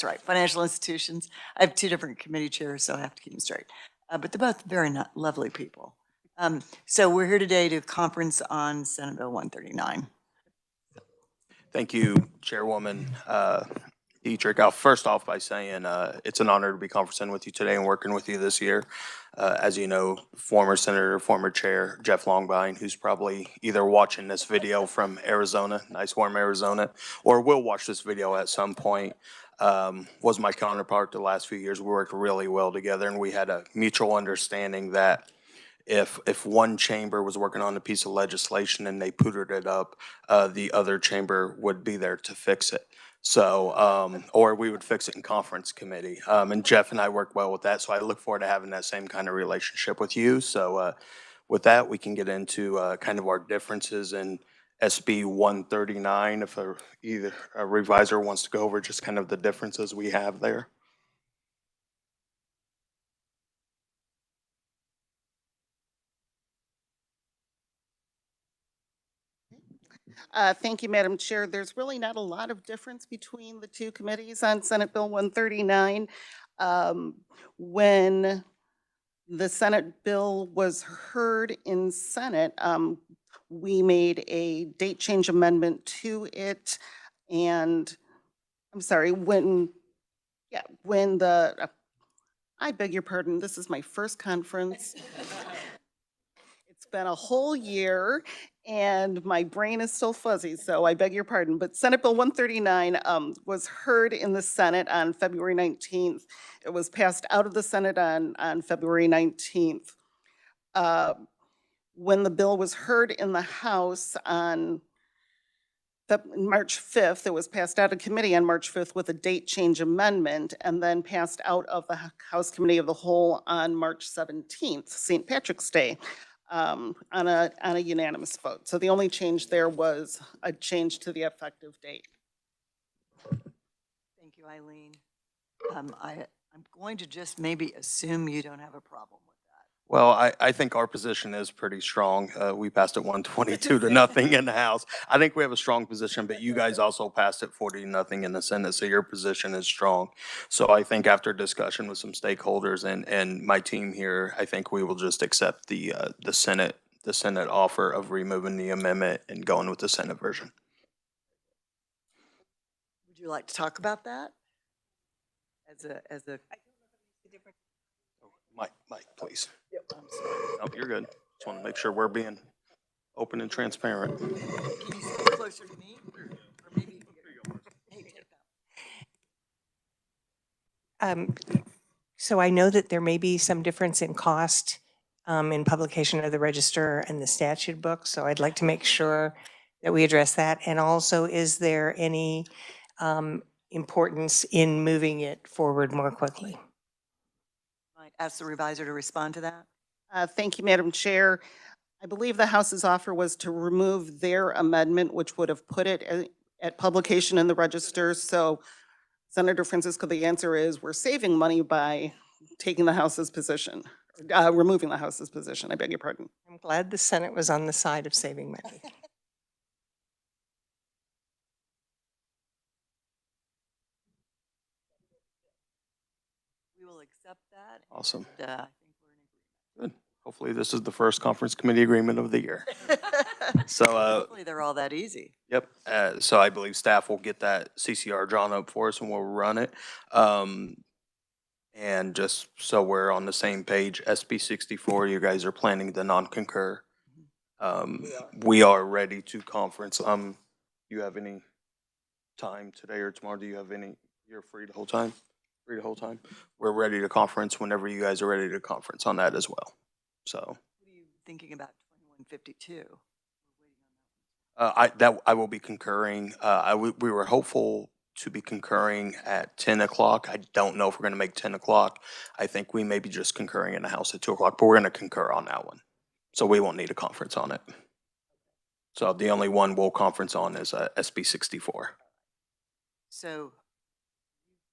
that's right, financial institutions. I have two different committee chairs, so I have to keep them straight. But they're both very lovely people. So we're here today to conference on Senate Bill 139. Thank you, Chairwoman Dietrich. I'll first off by saying it's an honor to be conferencing with you today and working with you this year. As you know, former Senator, former Chair Jeff Longbine, who's probably either watching this video from Arizona, nice warm Arizona, or will watch this video at some point, was my counterpart the last few years. We worked really well together, and we had a mutual understanding that if one chamber was working on a piece of legislation and they pootered it up, the other chamber would be there to fix it. So, or we would fix it in conference committee. And Jeff and I work well with that, so I look forward to having that same kind of relationship with you. So with that, we can get into kind of our differences in SB 139, if either a reviser wants to go over just kind of the differences we have there. Thank you, Madam Chair. There's really not a lot of difference between the two committees on Senate Bill 139. When the Senate bill was heard in Senate, we made a date change amendment to it. And I'm sorry, I beg your pardon, this is my first conference. It's been a whole year and my brain is still fuzzy, so I beg your pardon. But Senate Bill 139 was heard in the Senate on February 19th. It was passed out of the Senate on February 19th. When the bill was heard in the House on March 5th, it was passed out of committee on March 5th with a date change amendment and then passed out of the House Committee of the Whole on March 17th, St. Patrick's Day. On a unanimous vote. So the only change there was a change to the effective date. Thank you, Eileen. I'm going to just maybe assume you don't have a problem with that. Well, I think our position is pretty strong. We passed it 122 to nothing in the House. I think we have a strong position, but you guys also passed it 40 to nothing in the Senate, so your position is strong. So I think after discussion with some stakeholders and my team here, I think we will just accept the Senate offer of removing the amendment and going with the Senate version. Would you like to talk about that? As a Oh, Mike, please. Yep, I'm sorry. Oh, you're good. Just want to make sure we're being open and transparent. Can you stay closer to me? Or maybe So I know that there may be some difference in cost in publication of the register and the statute book. So I'd like to make sure that we address that. And also, is there any importance in moving it forward more quickly? might ask the reviser to respond to that. Thank you, Madam Chair. I believe the House's offer was to remove their amendment, which would have put it at publication in the register. So Senator Francisco, the answer is we're saving money by taking the House's position, removing the House's position. I beg your pardon. I'm glad the Senate was on the side of saving money. We will accept that. Awesome. And, I think we're in Good. Hopefully this is the first conference committee agreement of the year. agreement. So, Hopefully they're all that easy. yep. So I believe staff will get that CCR drawn up for us and we'll run it. And just so we're on the same page, SB 64, you guys are planning the non-concur. We are ready to conference. You have any time today or tomorrow? Do you have any? You're free the whole time? Free the whole time? We're ready to conference whenever you guys are ready to conference on that as well. So. What are you thinking about 2152? I will be concurring. We were hopeful to be concurring at 10 o'clock. I don't know if we're going to make 10 o'clock. I think we may be just concurring in the House at 2 o'clock, but we're going to concur on that one. So we won't need a conference on it. So the only one we'll conference on is SB 64. So you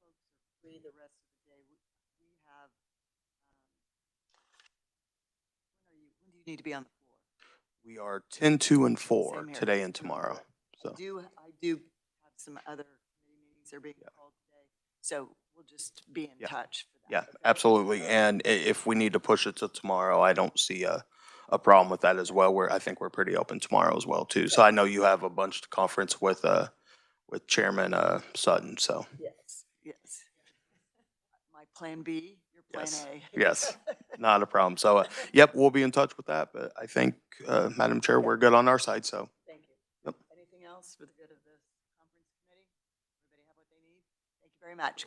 folks are free the rest of the day. We have, when do you need to be on the floor? We are 10, 2, and 4 Same here. today and tomorrow. So I do have some other committee meetings that are being called today. So we'll just be in Yeah. touch for that. Yeah, Okay? absolutely. And if we need to push it to tomorrow, I don't see a problem with that as well. I think we're pretty open tomorrow as well too. So I know you have a bunch to conference with Chairman Sutton, so. Yes, yes. My plan B, your plan Yes, A. yes, not a problem. So, yep, we'll be in touch with that, but I think, Madam Chair, we're good on our side, so. Thank you. Yep. Anything else for the good of the conference committee? Everybody have what they need? Thank you very much.